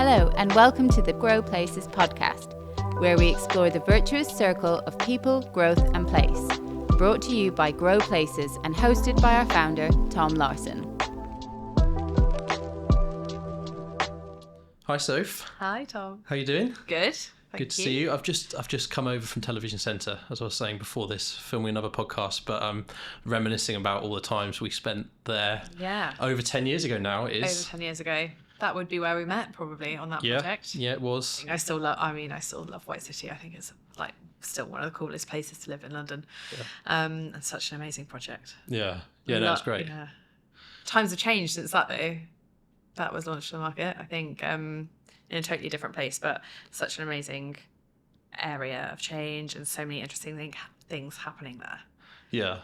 Hello and welcome to the Grow Places podcast, where we explore the virtuous circle of people, growth and place. Brought to you by Grow Places and hosted by our founder, Tom Larsson. Hi Soph. Hi Tom. How you doing? Good. Good to see you. I've just come over from Television Centre, as I was saying before this, filming another podcast, but reminiscing about all the times we spent there. Yeah. Over 10 years ago now it is. Over 10 years ago. That would be where we met probably on that project. Yeah, it was. I still love White City. I think it's like still one of the coolest places to live in London. Yeah. And such an amazing project. Yeah. Yeah, no, it's great. Yeah. Times have changed since that though. That was launched to the market, I think, in a totally different place, but such an amazing area of change and so many interesting things happening there. Yeah,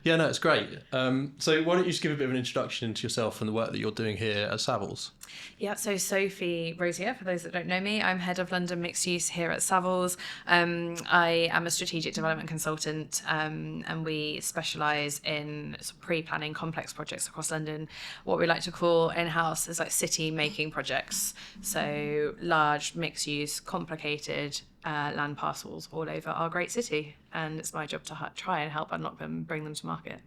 no, it's great. So why don't you just give a bit of an introduction into yourself and the work that you're doing here at Savills? Yeah, so Sophie Rosier, for those that don't know me, I'm head of London mixed use here at Savills. I am a strategic development consultant, and we specialise in sort of pre-planning complex projects across London. What we like to call in-house is like city making projects. So large mixed use, complicated land parcels all over our great city, and it's my job to try and help unlock them, bring them to market.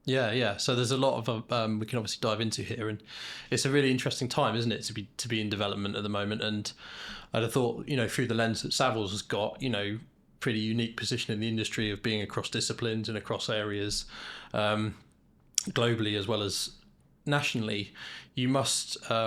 Yeah. So there's a lot of we can obviously dive into here, and it's a really interesting time, isn't it, to be in development at the moment. And I'd have thought, through the lens that Savills has got, pretty unique position in the industry of being across disciplines and across areas, globally as well as nationally. You must sort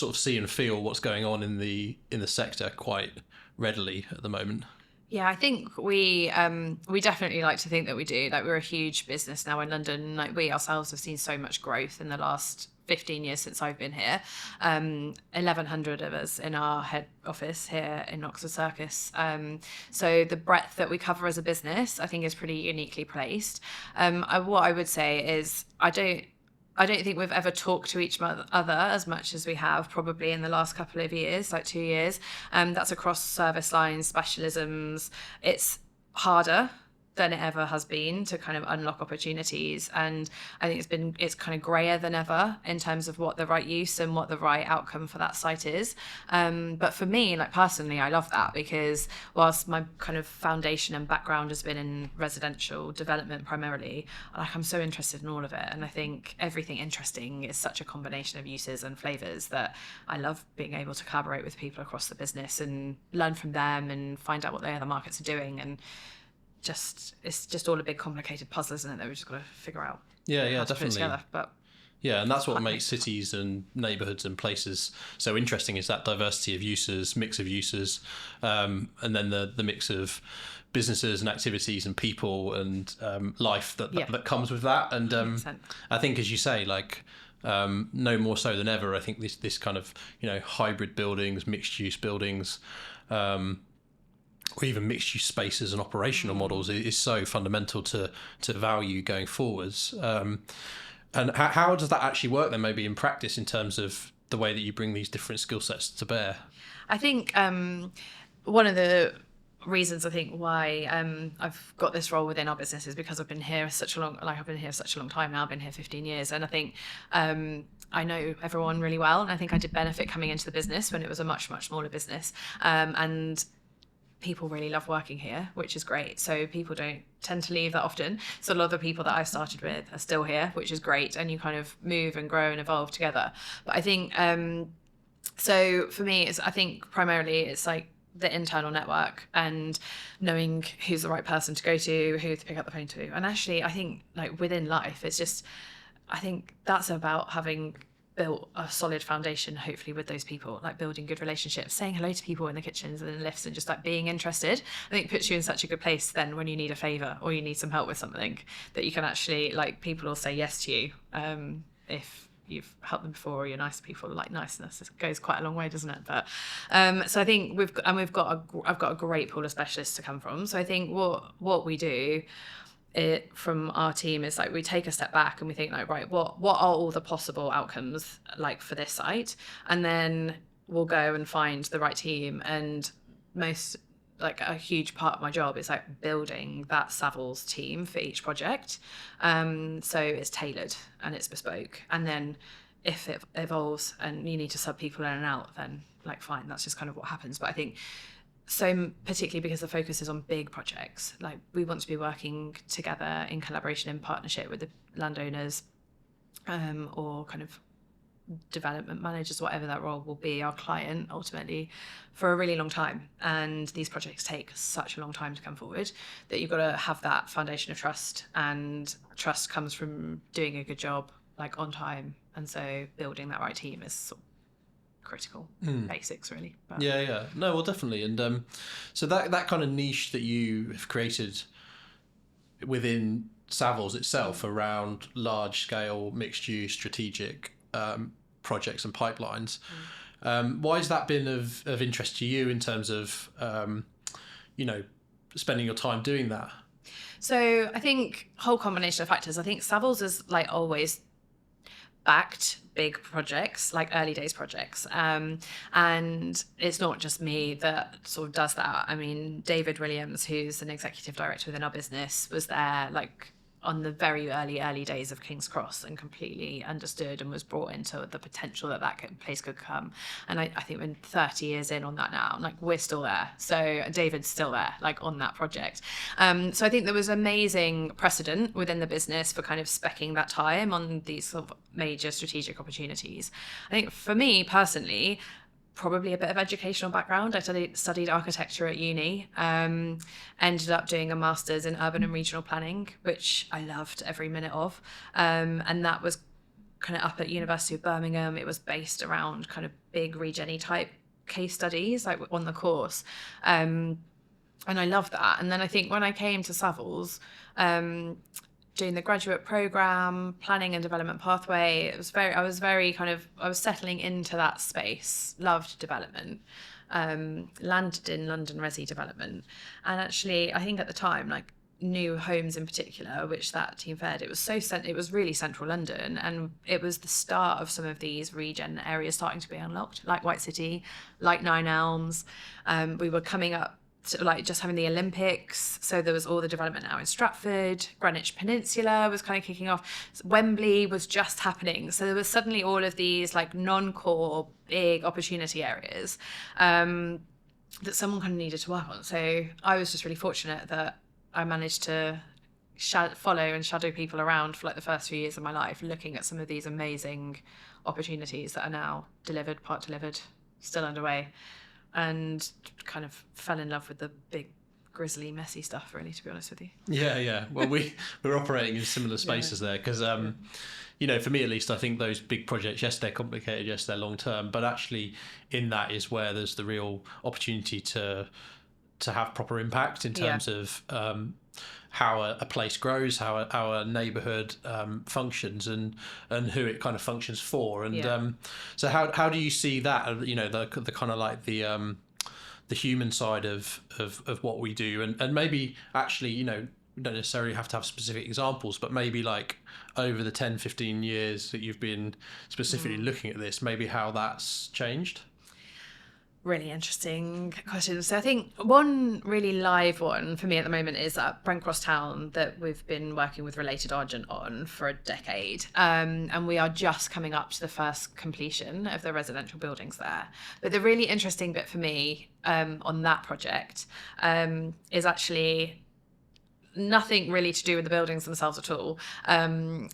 of see and feel what's going on in the sector quite readily at the moment. Yeah, I think we definitely like to think that we do. Like, we're a huge business now in London. Like, we ourselves have seen so much growth in the last 15 years since I've been here. 1,100 of us in our head office here in Oxford Circus. So the breadth that we cover as a business, I think, is pretty uniquely placed. What I would say is I don't think we've ever talked to each other as much as we have probably in the last couple of years, like 2 years. That's across service lines, specialisms. It's harder than it ever has been to kind of unlock opportunities. And I think it's kind of grayer than ever in terms of what the right use and what the right outcome for that site is. But for me, like personally, I love that, because whilst my kind of foundation and background has been in residential development primarily, like, I'm so interested in all of it. And I think everything interesting is such a combination of uses and flavours that I love being able to collaborate with people across the business and learn from them and find out what the other markets are doing. And it's just all a big complicated puzzle, isn't it, that we've just got to figure out. Yeah, how to definitely. put it together. But yeah, and that's what makes cities and neighbourhoods and places so interesting, is that diversity of uses, mix of uses, and then the mix of businesses and activities and people and life that comes with that. And I think, as you say, like, no more so than ever, I think this kind of hybrid buildings, mixed use buildings, or even mixed-use spaces and operational models is so fundamental to value going forwards. And how does that actually work then, maybe in practice, in terms of the way that you bring these different skill sets to bear? I think one of the reasons I think why I've got this role within our business is because I've been here such a long time now. I've been here 15 years, and I think I know everyone really well, and I think I did benefit coming into the business when it was a much, much smaller business, and people really love working here, which is great. So people don't tend to leave that often. So a lot of the people that I started with are still here, which is great. And you kind of move and grow and evolve together. But I think, so for me, I think primarily it's like the internal network and knowing who's the right person to go to, who to pick up the phone to. And actually, I think, like, within life, I think that's about having built a solid foundation, hopefully, with those people, like building good relationships, saying hello to people in the kitchens and in the lifts, and just like being interested. I think puts you in such a good place then when you need a favour or you need some help with something, that you can actually, like, people will say yes to you if you've helped them before or you're nice to people. Like, niceness goes quite a long way, doesn't it? But so I think I've got a great pool of specialists to come from. So I think what we do from our team is, like, we take a step back and we think, like, right, what are all the possible outcomes, like, for this site, and then we'll go and find the right team. And a huge part of my job is, like, building that Savills team for each project, so it's tailored and it's bespoke, and then if it evolves and you need to sub people in and out, then like fine, that's just kind of what happens. But I think so, particularly because the focus is on big projects, like we want to be working together in collaboration, in partnership with the landowners, or kind of development managers, whatever that role will be, our client ultimately, for a really long time. And these projects take such a long time to come forward that you've got to have that foundation of trust, and trust comes from doing a good job, like on time. And so building that right team is sort of critical basics, really. But Yeah. No, well, definitely. And so that kind of niche that you have created within Savills itself around large scale mixed use strategic projects and pipelines, why has that been of interest to you in terms of spending your time doing that? So I think whole combination of factors. I think Savills is like always backed big projects, like early days projects, and it's not just me that sort of does that. I mean, David Williams, who's an executive director within our business, was there like on the very early days of King's Cross, and completely understood and was brought into the potential that place could come. And I think we're 30 years in on that now, like we're still there. So David's still there, like on that project. So I think there was amazing precedent within the business for kind of speccing that time on these sort of major strategic opportunities. I think for me personally, probably a bit of educational background. I studied architecture at uni, ended up doing a master's in urban and regional planning, which I loved every minute of. And that was kind of up at University of Birmingham. It was based around kind of big Regeni type case studies, like on the course. And I loved that. And then I think when I came to Savills, doing the graduate program, planning and development pathway, I was settling into that space, loved development, landed in London Resi development. And actually, I think at the time, like new homes in particular, which that team fed, it was really central London. And it was the start of some of these regen areas starting to be unlocked, like White City, like Nine Elms. We were coming up to like just having the Olympics, so there was all the development now in Stratford. Greenwich Peninsula was kind of kicking off. Wembley was just happening, so there was suddenly all of these like non-core big opportunity areas that someone kind of needed to work on. So I was just really fortunate that I managed to follow and shadow people around for like the first few years of my life, looking at some of these amazing opportunities that are now delivered, part delivered, still underway. And kind of fell in love with the big, grisly, messy stuff, really, to be honest with you. Yeah. Well, we're operating in similar spaces there because, for me at least, I think those big projects, yes, they're complicated, yes, they're long term, but actually in that is where there's the real opportunity to have proper impact in terms of how a place grows, how a neighbourhood functions, and who it kind of functions for. And so how do you see that? The kind of like the human side of what we do, and maybe actually we don't necessarily have to have specific examples, but maybe like over the 10-15 years that you've been specifically looking at this, maybe how that's changed. Really interesting question. So I think one really live one for me at the moment is that Brent Cross Town that we've been working with Related Argent on for a decade. And we are just coming up to the first completion of the residential buildings there. But the really interesting bit for me on that project is actually nothing really to do with the buildings themselves at all.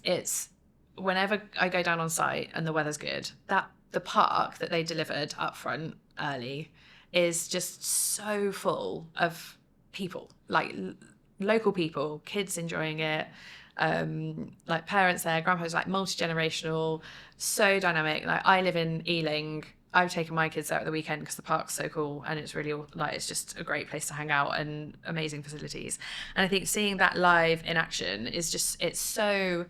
It's whenever I go down on site and the weather's good, the park that they delivered up front early is just so full of people, like local people, kids enjoying it, like parents there, grandparents, like multi-generational, so dynamic. Like I live in Ealing. I've taken my kids out at the weekend because the park's so cool, and it's really like it's just a great place to hang out and amazing facilities. And I think seeing that live in action is just it's so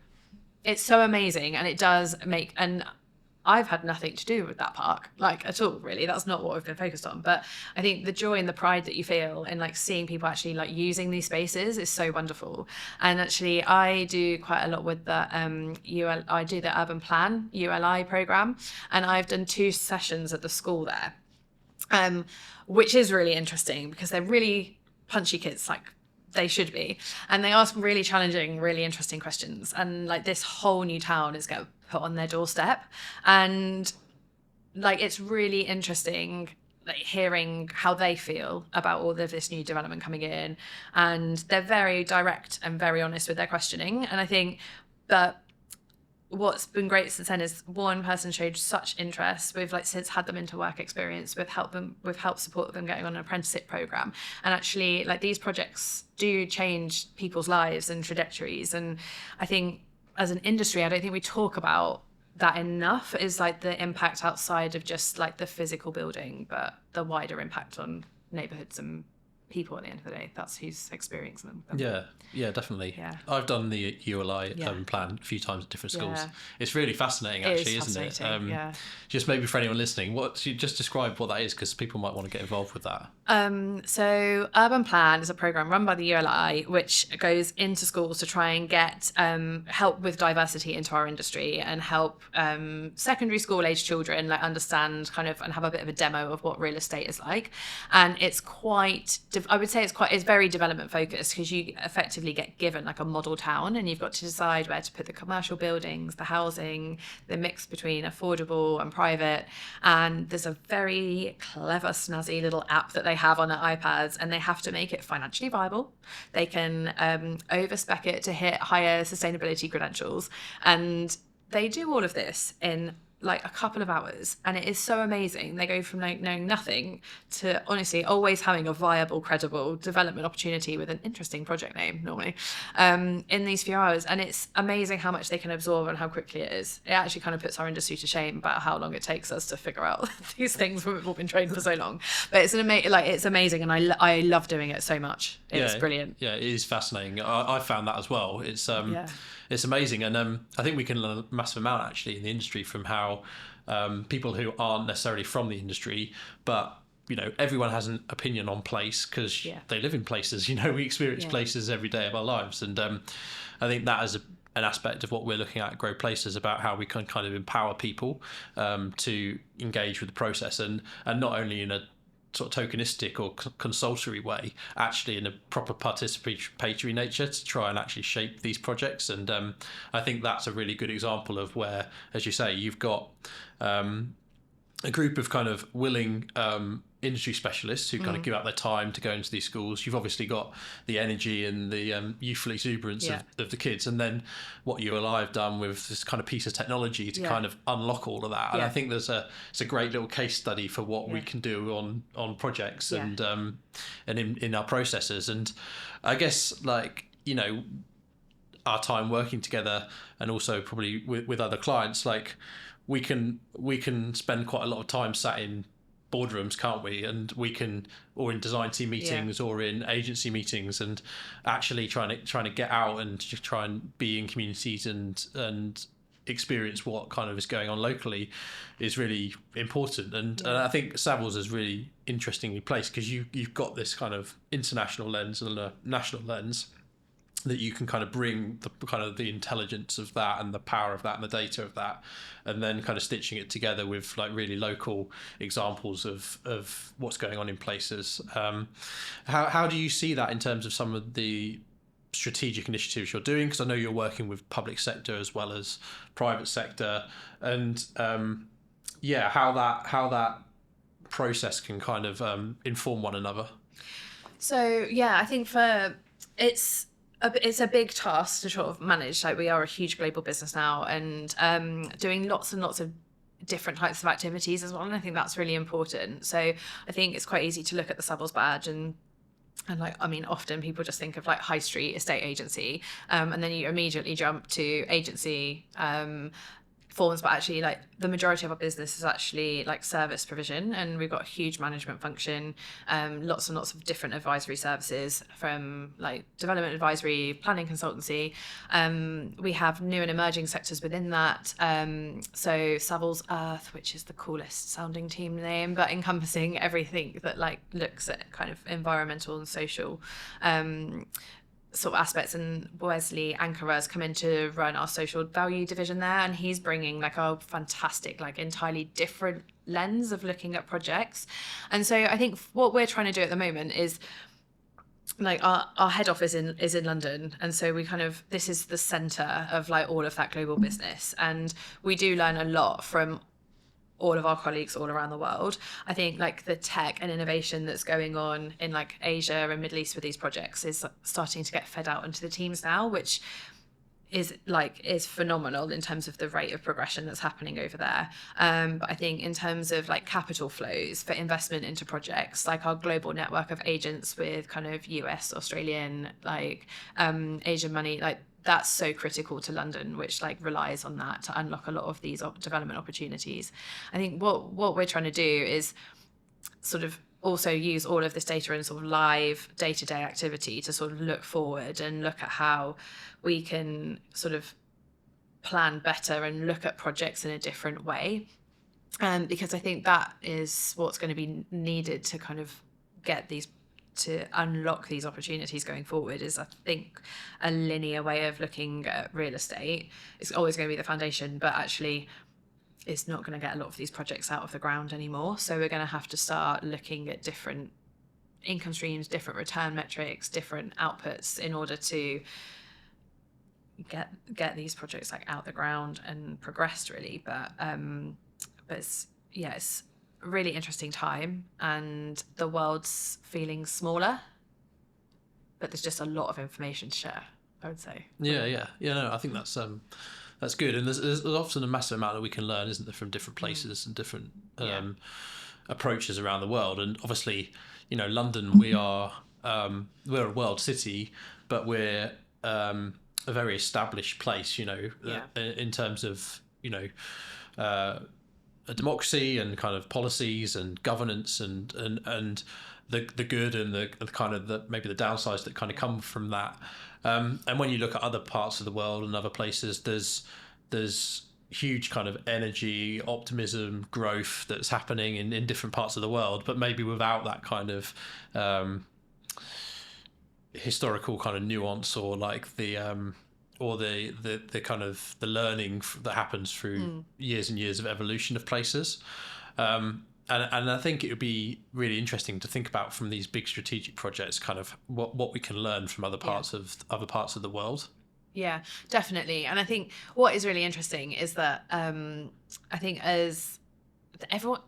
amazing, and it does make and I've had nothing to do with that park, like at all, really. That's not what we've been focused on. But I think the joy and the pride that you feel in like seeing people actually like using these spaces is so wonderful. And actually, I do quite a lot with the I do the UrbanPlan ULI program, and I've done 2 sessions at the school there, which is really interesting because they're really punchy kids, like they should be, and they ask really challenging, really interesting questions. And like this whole new town is going to put on their doorstep. And like, it's really interesting, like, hearing how they feel about all of this new development coming in. And they're very direct and very honest with their questioning. And I think that what's been great since then is one person showed such interest. We've like since had them into work experience. We've helped support them getting on an apprenticeship program. And actually, like, these projects do change people's lives and trajectories. And I think as an industry, I don't think we talk about that enough, is like the impact outside of just like the physical building, but the wider impact on neighborhoods and people at the end of the day. That's who's experiencing them. Yeah, definitely. Yeah. I've done the ULI plan a few times at different schools. Yeah. It's really fascinating, actually, isn't it? Yeah. Just maybe for anyone listening, you just describe what that is, because people might want to get involved with that. So UrbanPlan is a program run by the ULI, which goes into schools to try and get help with diversity into our industry, and help secondary school age children like understand kind of and have a bit of a demo of what real estate is like. And it's quite, I would say it's very development focused, because you effectively get given like a model town, and you've got to decide where to put the commercial buildings, the housing, the mix between affordable and private. And there's a very clever, snazzy little app that they have on their iPads, and they have to make it financially viable. They can overspec it to hit higher sustainability credentials, and they do all of this in like a couple of hours, and it is so amazing. They go from like knowing nothing to honestly always having a viable, credible development opportunity with an interesting project name normally in these few hours. And it's amazing how much they can absorb and how quickly it is. It actually kind of puts our industry to shame about how long it takes us to figure out these things when we've all been trained for so long. But it's it's amazing, and I love doing it so much. It's brilliant. Yeah, it is fascinating. I found that as well. It's amazing, and I think we can learn a massive amount actually in the industry from how people who aren't necessarily from the industry, but everyone has an opinion on place because they live in places. We experience places every day of our lives, and I think that is an aspect of what we're looking at Grow Places, about how we can kind of empower people to engage with the process, and not only in a sort of tokenistic or consultory way, actually in a proper participatory nature, to try and actually shape these projects. And I think that's a really good example of where, as you say, you've got a group of kind of willing industry specialists who kind of give out their time to go into these schools. You've obviously got the energy and the youthful exuberance of the kids, and then what ULI have done with this kind of piece of technology to kind of unlock all of that. And I think it's a great little case study for what we can do on projects and in our processes. And I guess our time working together, and also probably with other clients, like we can spend quite a lot of time sat in boardrooms, can't we? And we can, or in design team meetings or in agency meetings, and actually trying to get out and just try and be in communities and experience what kind of is going on locally is really important. And I think Savills is really interestingly placed, because you've got this kind of international lens and a national lens that you can kind of bring the intelligence of that and the power of that and the data of that, and then kind of stitching it together with like really local examples of what's going on in places. How do you see that in terms of some of the strategic initiatives you're doing? Because I know you're working with public sector as well as private sector, and how that process can kind of inform one another. So I think it's a big task to sort of manage. Like, we are a huge global business now, and doing lots and lots of different types of activities as well. And I think that's really important. So I think it's quite easy to look at the Savills badge and often people just think of like high street estate agency, and then you immediately jump to agency forms, but actually like the majority of our business is actually like service provision, and we've got a huge management function, lots and lots of different advisory services, from like development advisory, planning consultancy. We have new and emerging sectors within that, so Savills Earth, which is the coolest sounding team name, but encompassing everything that like looks at kind of environmental and social sort of aspects. And Wesley Ankerer has come in to run our social value division there, and he's bringing like a fantastic, like entirely different lens of looking at projects. And so I think what we're trying to do at the moment is like our head office is in London, and so we kind of, this is the center of like all of that global business, and we do learn a lot from all of our colleagues all around the world. I think like the tech and innovation that's going on in like Asia and Middle East with these projects is starting to get fed out into the teams now, which is phenomenal in terms of the rate of progression that's happening over there. But I think in terms of like capital flows for investment into projects, like our global network of agents with kind of US, Australian, like Asian money, like that's so critical to London, which like relies on that to unlock a lot of these development opportunities. I think what we're trying to do is sort of also use all of this data and sort of live day-to-day activity to sort of look forward and look at how we can sort of plan better and look at projects in a different way. Because I think that is what's going to be needed to kind of to unlock these opportunities going forward. Is I think a linear way of looking at real estate is always going to be the foundation, but actually it's not going to get a lot of these projects out of the ground anymore. So we're going to have to start looking at different income streams, different return metrics, different outputs in order to get these projects like out the ground and progressed really. But it's a really interesting time, and the world's feeling smaller, but there's just a lot of information to share, I would say. No, I think that's good, and there's often a massive amount that we can learn, isn't there, from different places and different approaches around the world. And obviously, London, we're a world city, but we're a very established place, in terms of a democracy and kind of policies and governance and the good and the kind of maybe the downsides that kind of come from that. And when you look at other parts of the world and other places, there's huge kind of energy, optimism, growth that's happening in different parts of the world, but maybe without that kind of historical kind of nuance or like the kind of the learning that happens through years and years of evolution of places. And I think it would be really interesting to think about from these big strategic projects, kind of what we can learn from other parts of the world. Yeah, definitely. And I think what is really interesting is that I think as everyone,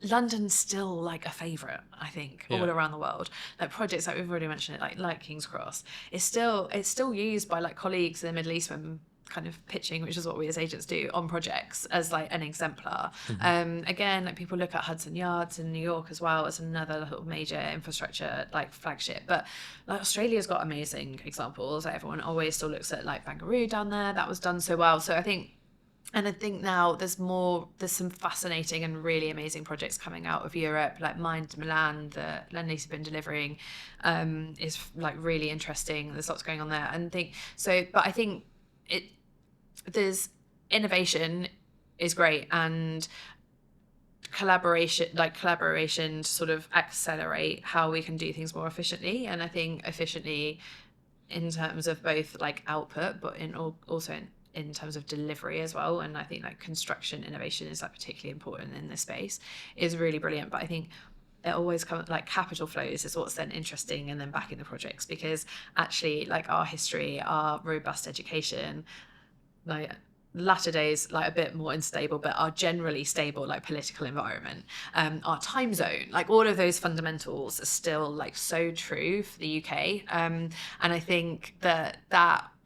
London's still like a favourite, I think, all around the world. Like projects like we've already mentioned it, like King's Cross, it's still used by like colleagues in the Middle East when kind of pitching, which is what we as agents do on projects, as like an exemplar. Again, like people look at Hudson Yards in New York as well as another little major infrastructure like flagship, but like Australia's got amazing examples. Like everyone always still looks at like Banger down there, that was done so well. So I think now there's some fascinating and really amazing projects coming out of Europe, like Mind Milan that Lendlease have been delivering, is like really interesting. There's lots going on there, but I think there's innovation is great, and collaboration to sort of accelerate how we can do things more efficiently. And I think efficiently in terms of both like output, but also in terms of delivery as well. And I think like construction innovation is like particularly important in this space, is really brilliant. But I think it always comes like capital flows is what's then interesting, and then backing the projects, because actually like our history, our robust education, like latter days like a bit more unstable but are generally stable like political environment, our time zone, like all of those fundamentals are still like so true for the UK, and I think that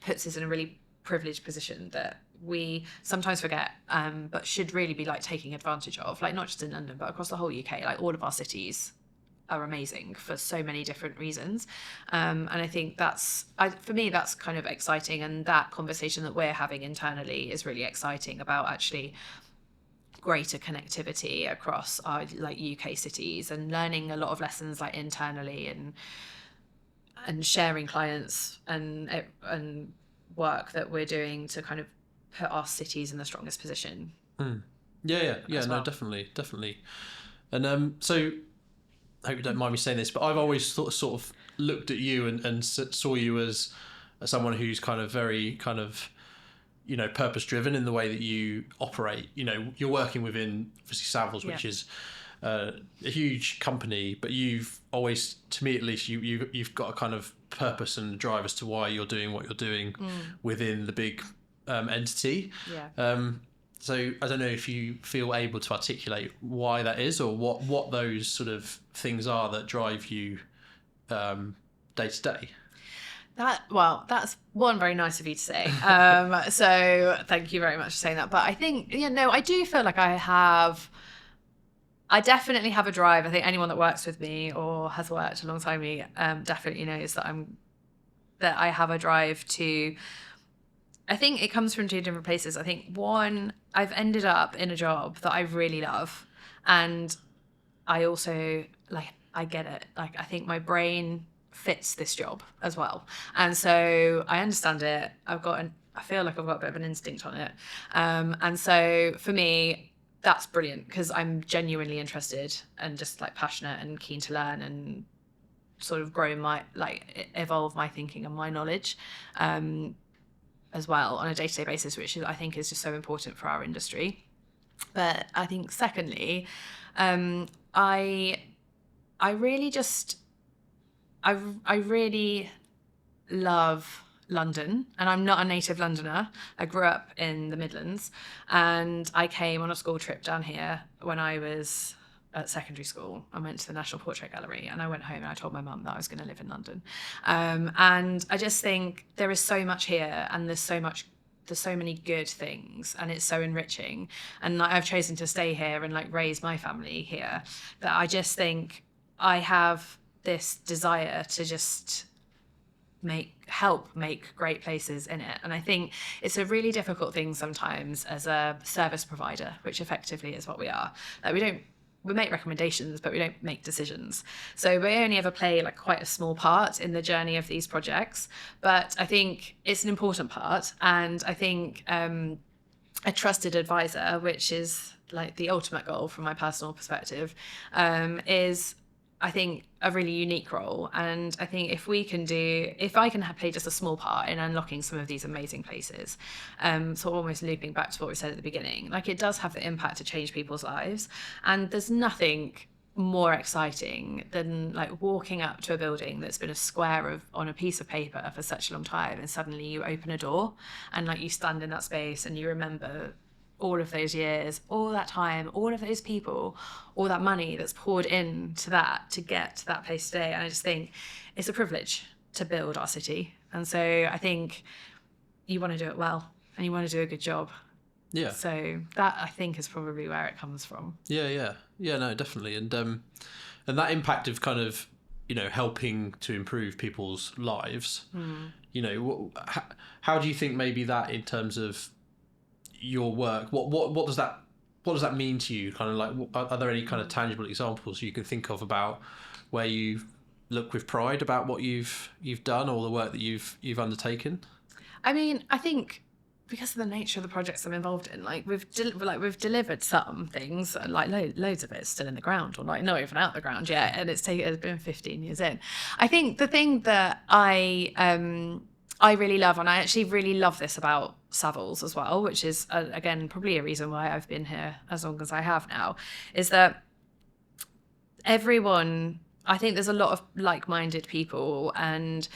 puts us in a really privileged position that we sometimes forget, but should really be like taking advantage of, like not just in London but across the whole UK. Like all of our cities are amazing for so many different reasons, and I think for me that's kind of exciting, and that conversation that we're having internally is really exciting about actually greater connectivity across our like UK cities, and learning a lot of lessons like internally, and sharing clients and work that we're doing to kind of put our cities in the strongest position. No, well. definitely. And so I hope you don't mind me saying this, but I've always sort of looked at you and saw you as someone who's kind of very kind of purpose driven in the way that you operate. You're working within obviously Savills, which is a huge company, but you've always, to me at least, you've got a kind of purpose and drive as to why you're doing what you're doing within the big entity. So I don't know if you feel able to articulate why that is, or what those sort of things are that drive you day to day. That's one, very nice of you to say. So thank you very much for saying that. But I think, I do feel like I definitely have a drive. I think anyone that works with me or has worked alongside me definitely knows that I have a drive to. I think it comes from two different places. I think one, I've ended up in a job that I really love, and I also I get it. I think my brain fits this job as well, and so I understand it. I feel like I've got a bit of an instinct on it, and so for me, that's brilliant because I'm genuinely interested and just passionate and keen to learn and sort of grow evolve my thinking and my knowledge as well on a day-to-day basis, which I think is just so important for our industry. But I think secondly, I really love London, and I'm not a native Londoner. I grew up in the Midlands, and I came on a school trip down here when I was at secondary school. I went to the National Portrait Gallery, and I went home and I told my mum that I was going to live in London. And I just think there is so much here, and there's so many good things, and it's so enriching. And I've chosen to stay here and raise my family here, that I just think I have this desire to just help make great places in it. And I think it's a really difficult thing sometimes as a service provider, which effectively is what we are. We make recommendations, but we don't make decisions. So we only ever play quite a small part in the journey of these projects. But I think it's an important part. And I think a trusted advisor, which is the ultimate goal from my personal perspective, is, I think, a really unique role. And I think if I can play just a small part in unlocking some of these amazing places, so almost looping back to what we said at the beginning, it does have the impact to change people's lives. And there's nothing more exciting than walking up to a building that's been a square on a piece of paper for such a long time, and suddenly you open a door and you stand in that space and you remember all of those years, all that time, all of those people, all that money that's poured into that to get to that place today. And I just think it's a privilege to build our city. And so I think you want to do it well, and you want to do a good job. Yeah. So that, I think, is probably where it comes from. Yeah, no, definitely. And that impact of kind of, helping to improve people's lives, how do you think maybe that, in terms of your work, what does that mean to you? Kind of are there any kind of tangible examples you can think of about where you look with pride about what you've done, or the work that you've undertaken? I mean, I think because of the nature of the projects I'm involved in, we've delivered some things, loads of it's still in the ground, or not even out the ground yet, and it's been 15 years in. I think the thing that I really love, and I actually really love this about Savills as well, which is, again, probably a reason why I've been here as long as I have now, is that everyone, I think there's a lot of like-minded people, and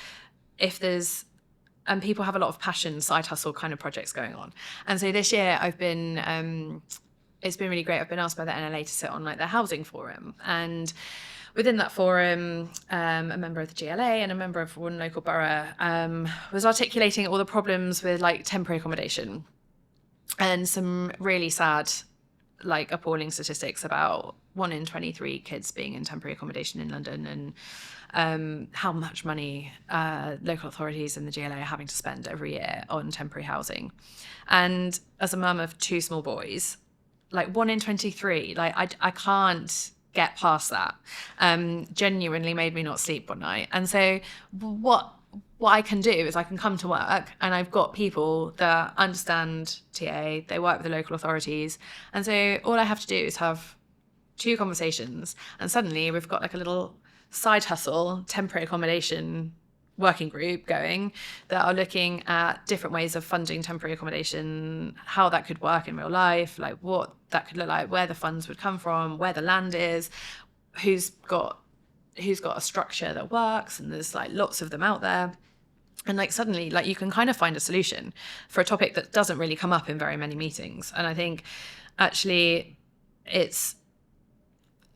people have a lot of passion, side hustle kind of projects going on. And so this year it's been really great. I've been asked by the NLA to sit on their housing forum, and within that forum, a member of the GLA and a member of one local borough was articulating all the problems with temporary accommodation, and some really sad, appalling statistics about 1 in 23 kids being in temporary accommodation in London, and how much money local authorities and the GLA are having to spend every year on temporary housing. And as a mum of 2 small boys, 1 in 23, I can't get past that. Genuinely made me not sleep one night. And so what I can do is I can come to work, and I've got people that understand TA, they work with the local authorities, and so all I have to do is have 2 conversations, and suddenly we've got a little side hustle, temporary accommodation working group going that are looking at different ways of funding temporary accommodation, how that could work in real life, like what that could look like, where the funds would come from, where the land is, who's got a structure that works, and there's like lots of them out there. And like suddenly, like you can kind of find a solution for a topic that doesn't really come up in very many meetings. And I think actually it's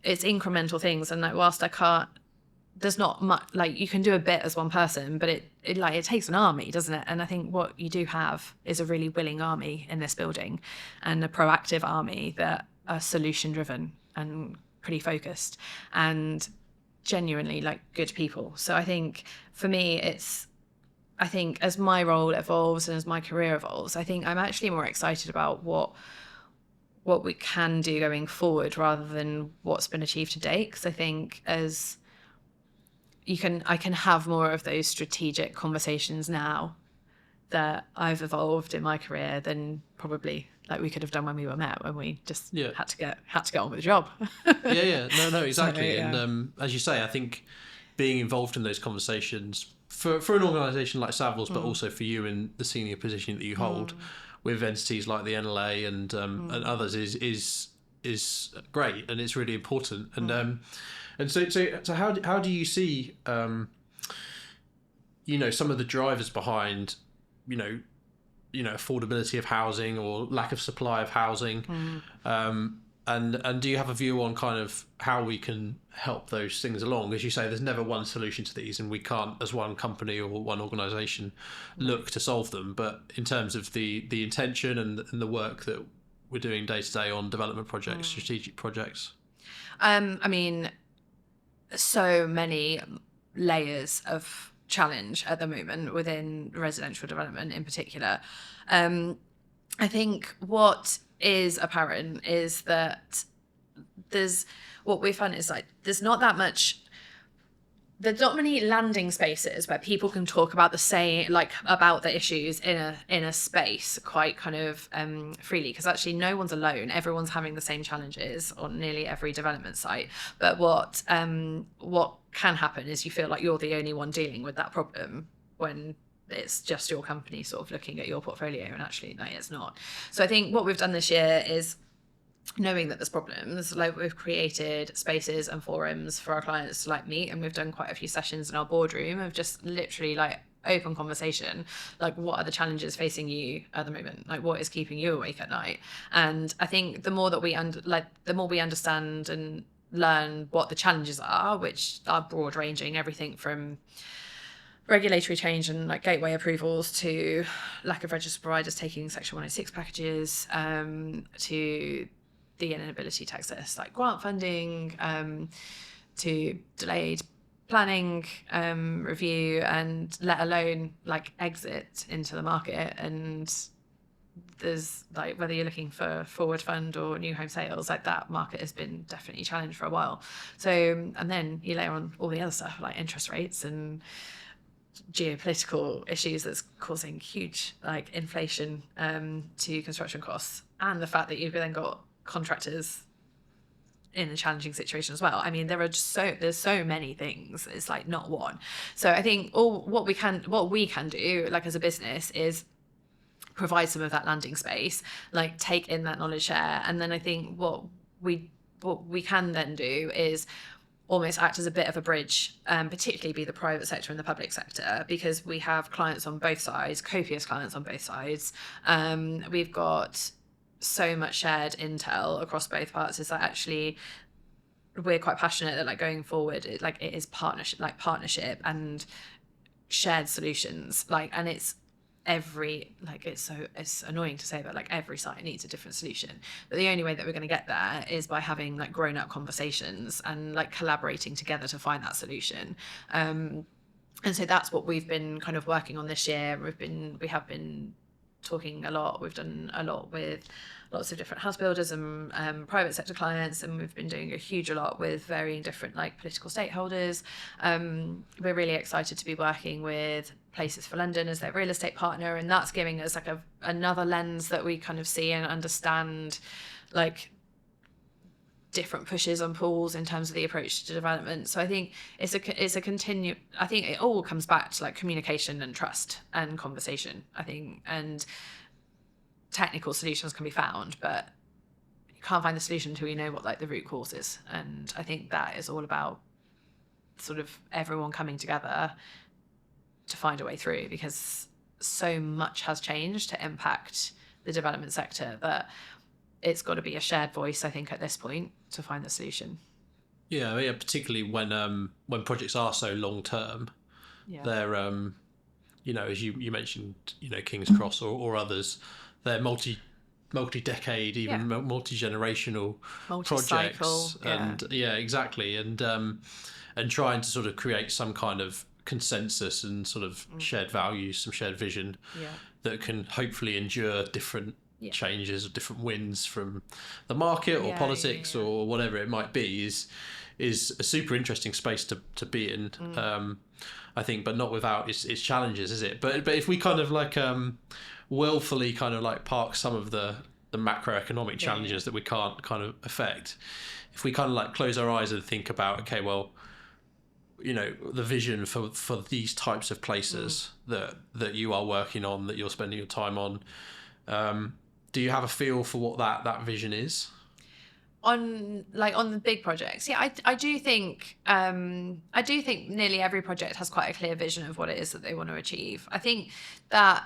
incremental things. And like whilst there's not much, like you can do a bit as one person, but it takes an army, doesn't it? And I think what you do have is a really willing army in this building, and a proactive army that are solution driven and pretty focused and genuinely like good people. So I think for me, I think as my role evolves and as my career evolves, I think I'm actually more excited about what we can do going forward rather than what's been achieved to date. Because I think as I can have more of those strategic conversations now that I've evolved in my career than probably like we could have done when we just had to get on with the job. No, exactly. So, And as you say, I think being involved in those conversations for an organisation like Savills, but also for you in the senior position that you hold with entities like the NLA and others is great, and it's really important. And so how do you see some of the drivers behind affordability of housing or lack of supply of housing? And do you have a view on kind of how we can help those things along? As you say, there's never one solution to these, and we can't, as one company or one organisation, look to solve them. But in terms of the intention and the work that we're doing day to day on development projects, strategic projects. I mean, so many layers of challenge at the moment within residential development in particular. I think what is apparent is that what we find is like there's not many landing spaces where people can talk about about the issues in a space quite kind of freely, because actually no one's alone. Everyone's having the same challenges on nearly every development site. But what can happen is you feel like you're the only one dealing with that problem when it's just your company sort of looking at your portfolio, and actually no, it's not. So I think what we've done this year is, knowing that there's problems, like we've created spaces and forums for our clients to like meet, and we've done quite a few sessions in our boardroom of just literally like open conversation, like what are the challenges facing you at the moment, like what is keeping you awake at night. And I think the more that we understand and learn what the challenges are, which are broad ranging, everything from regulatory change and like gateway approvals to lack of registered providers taking Section 106 packages, to the inability to access like grant funding, to delayed planning review, and let alone like exit into the market. And there's like, whether you're looking for forward fund or new home sales, like that market has been definitely challenged for a while. So, and then you layer on all the other stuff like interest rates and geopolitical issues that's causing huge like inflation to construction costs, and the fact that you've then got contractors in a challenging situation as well. I mean, there's so many things. It's like not one. So I think what we can do like as a business is provide some of that landing space, like take in that knowledge share, and then I think what we can then do is almost act as a bit of a bridge, particularly be the private sector and the public sector, because we have clients on both sides, copious clients on both sides. We've got so much shared intel across both parts, is that actually we're quite passionate that like going forward, it is partnership and shared solutions, like, and it's it's annoying to say, but like every site needs a different solution. But the only way that we're going to get there is by having like grown up conversations and like collaborating together to find that solution. And so that's what we've been kind of working on this year. We have been talking a lot. We've done a lot with lots of different house builders and private sector clients, and we've been doing a huge lot with varying different like political stakeholders. We're really excited to be working with Places for London as their real estate partner, and that's giving us like another lens that we kind of see and understand like different pushes and pulls in terms of the approach to development. So I think it's a continue. I think it all comes back to like communication and trust and conversation, I think, and technical solutions can be found, but you can't find the solution until you know what like the root cause is. And I think that is all about sort of everyone coming together to find a way through, because so much has changed to impact the development sector that it's got to be a shared voice, I think, at this point to find the solution. Yeah, particularly when projects are so long term, they're as you mentioned, King's Cross or others, they're multi-decade, even multi-generational projects, and exactly, and trying to sort of create some kind of consensus and sort of shared values, some shared vision that can hopefully endure different changes or different winds from the market or politics or whatever it might be is a super interesting space to be in, I think, but not without its challenges, is it? But if we kind of like willfully kind of like park some of the macroeconomic challenges that we can't kind of affect, if we kind of like close our eyes and think about, okay, well, the vision for these types of places that you are working on, that you're spending your time on, do you have a feel for what that vision is? On the big projects, I do think nearly every project has quite a clear vision of what it is that they want to achieve. I think that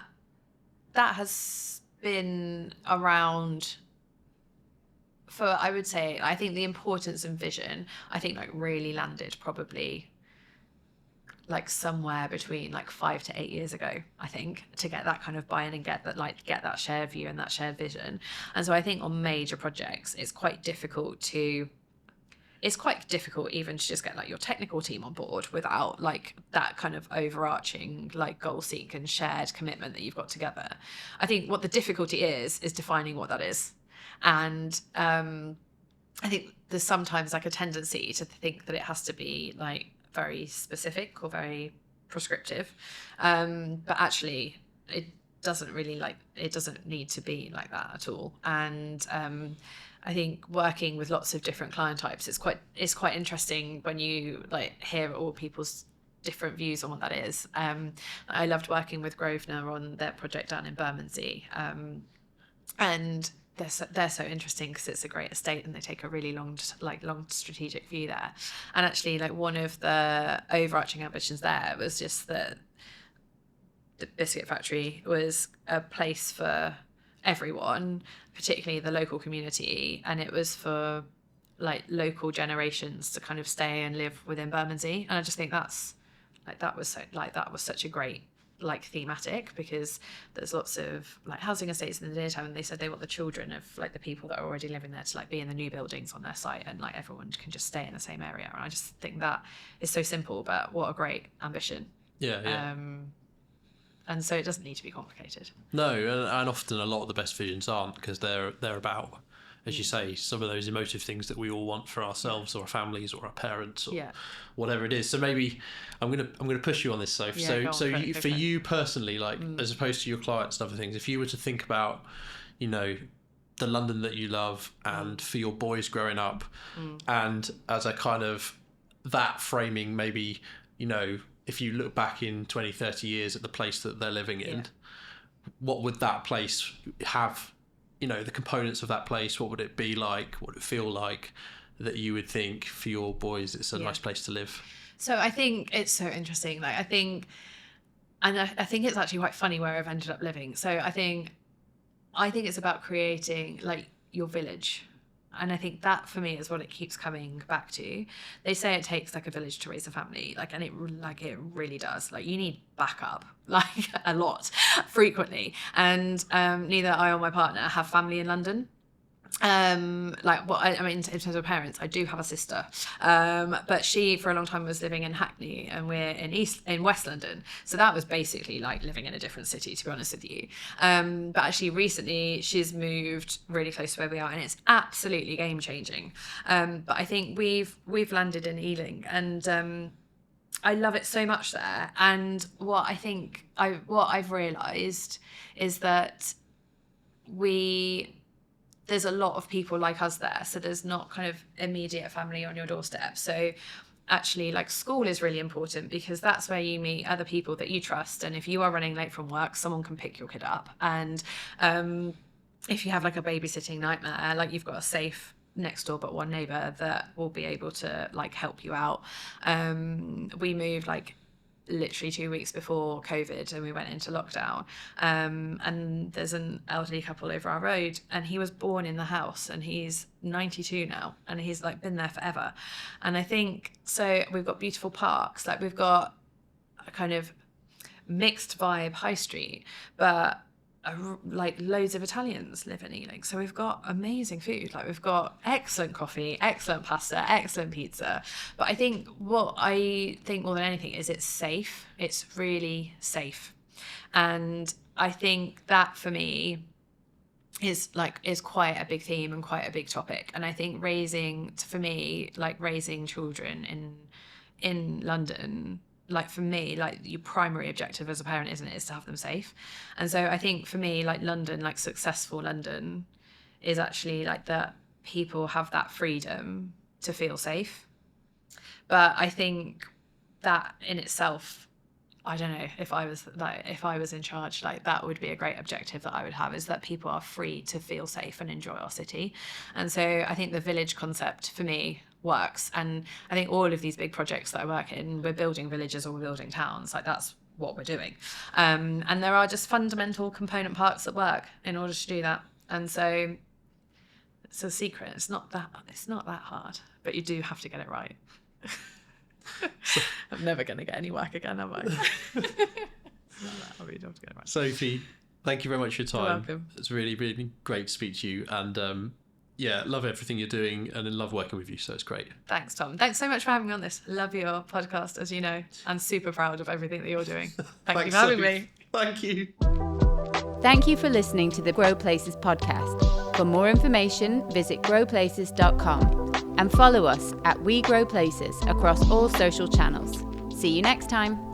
has been around for, I would say, I think the importance and vision, I think like really landed probably like somewhere between like 5 to 8 years ago, I think, to get that kind of buy-in and get that shared view and that shared vision. And so I think on major projects, it's quite difficult even to just get like your technical team on board without like that kind of overarching like goal seek and shared commitment that you've got together. I think what the difficulty is defining what that is. And I think there's sometimes like a tendency to think that it has to be like very specific or very prescriptive, but actually it doesn't need to be like that at all. And I think working with lots of different client types, it's quite interesting when you like hear all people's different views on what that is. I loved working with Grosvenor on their project down in Bermondsey, and they're so interesting because it's a great estate and they take a really long strategic view there. And actually, like, one of the overarching ambitions there was just that the biscuit factory was a place for everyone, particularly the local community, and it was for like local generations to kind of stay and live within Bermondsey. And I just think that was such a great like thematic, because there's lots of like housing estates in the daytime, and they said they want the children of like the people that are already living there to like be in the new buildings on their site, and like everyone can just stay in the same area. And I just think that is so simple, but what a great ambition. And so it doesn't need to be complicated. No, and often a lot of the best visions aren't, because they're about, as you say, some of those emotive things that we all want for ourselves or our families or our parents or whatever it is. So maybe I'm gonna push you on this, Soph. For you personally, like as opposed to your clients and other things, if you were to think about, the London that you love, and for your boys growing up, and as a kind of that framing, maybe, if you look back in 20, 30 years at the place that they're living in, what would that place have? The components of that place, what would it be like? What would it feel like that you would think for your boys it's a nice place to live? So I think it's so interesting. Like I think it's actually quite funny where I've ended up living. So I think it's about creating like your village. And I think that for me is what it keeps coming back to. They say it takes like a village to raise a family, and it really does. Like you need backup, like a lot, frequently. And neither I or my partner have family in London. In terms of parents, I do have a sister, but she for a long time was living in Hackney, and we're in West London, so that was basically like living in a different city, to be honest with you. But actually recently she's moved really close to where we are, and it's absolutely game changing. But I think we've landed in Ealing, and I love it so much there. And what I've realised is that there's a lot of people like us there. So there's not kind of immediate family on your doorstep. So actually, like, school is really important because that's where you meet other people that you trust. And if you are running late from work, someone can pick your kid up. And if you have like a babysitting nightmare, like, you've got a safe next door but one neighbor that will be able to like help you out. We moved like literally 2 weeks before COVID and we went into lockdown, and there's an elderly couple over our road, and he was born in the house and he's 92 now, and he's like been there forever. And I think, so we've got beautiful parks, like we've got a kind of mixed vibe high street, but like loads of Italians live in Ealing, so we've got amazing food, like we've got excellent coffee, excellent pasta, excellent pizza. But I think what I think more than anything is it's safe. It's really safe, and I think that for me is quite a big theme and quite a big topic. And I think raising children in London, like for me, like your primary objective as a parent, isn't it, is to have them safe. And so I think for me, like London, like successful London is actually like that people have that freedom to feel safe. But I think that in itself, I don't know, if I was in charge, like that would be a great objective that I would have, is that people are free to feel safe and enjoy our city. And so I think the village concept for me works. And I think all of these big projects that I work in, we're building villages or we're building towns, like that's what we're doing. And there are just fundamental component parts that work in order to do that. And so it's a secret. It's not that hard, but you do have to get it right. I'm never going to get any work again, am I? I really do have to get it right. Sophie, thank you very much for your time. You're welcome. It's really, really great to speak to you, and love everything you're doing, and I love working with you, so it's great. Thanks, Tom. Thanks so much for having me on this. Love your podcast, as you know. I'm super proud of everything that you're doing. Thank you for having me. Thank you. Thank you for listening to the Grow Places podcast. For more information, visit growplaces.com and follow us at We Grow Places across all social channels. See you next time.